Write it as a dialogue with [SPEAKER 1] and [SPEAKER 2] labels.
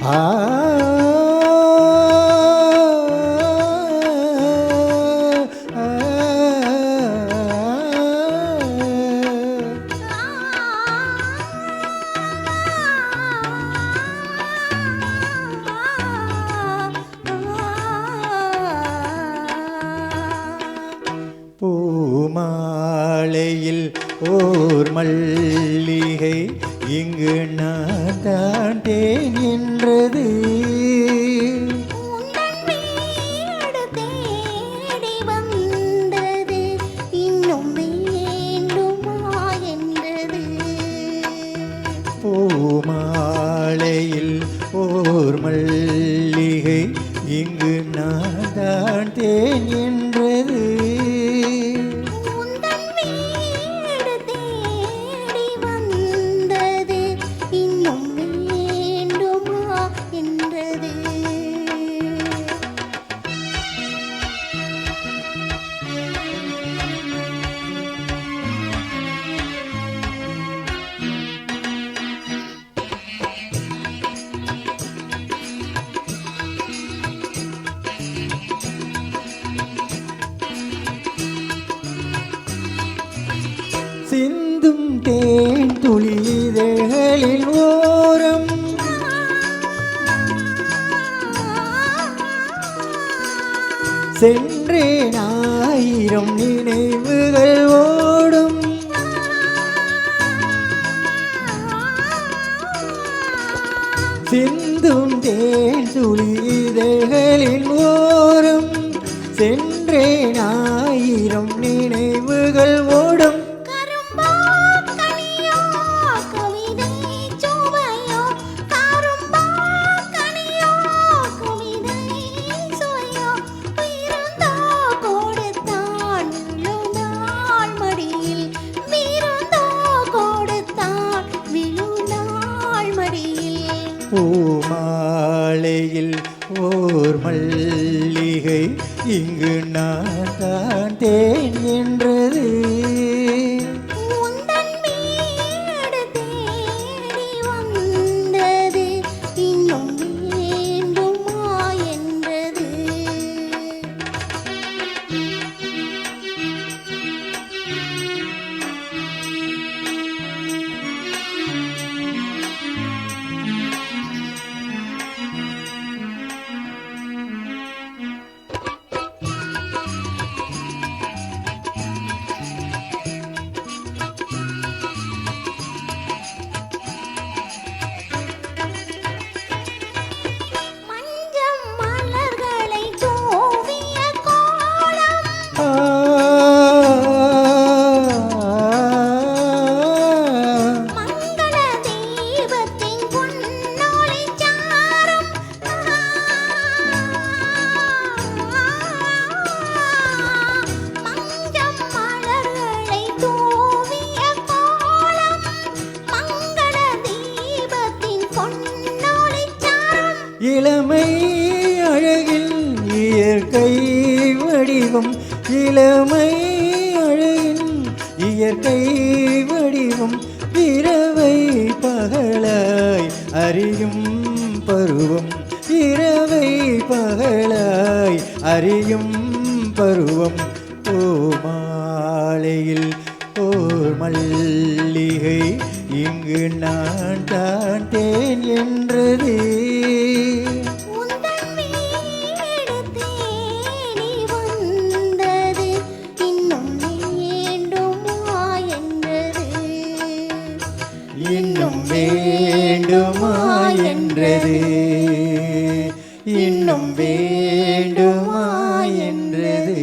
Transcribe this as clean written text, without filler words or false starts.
[SPEAKER 1] ஆ பூமாலையில் ஓர் மல்லிகை இங்கு நான் தாண்டேன் என்றது. பூமாலையில் ஓர் மல்லிகை இங்கு நான் தாண்டேன் என்றது. சிந்தும் தேன் துளிதழ்களின் ஓரம் சென்றேன் ஆயிரம் நினைவுகள் ஓடும். சிந்தும் தேன் துளிதழ்களின் ஓரம் சென்றேன் ஆயிரம் நினைவுகள் ஓடும். பூமாலையில் ஓர் மல்லிகை இங்கு நான் தாண்டேன் என்றது. இளமை அழகில் இயற்கை வடிவம், இளமை அழகின் இயற்கை வடிவம், இரவை பகலாய் அறியும் பருவம், இரவை பகலாய் அறியும் பருவம். பூமாலையில் ஓர் மல்லிகை இங்கு நான் தாண்டேன் என்றது. இன்னும் வேண்டுமா என்றது, இன்னும் வேண்டுமா என்றது.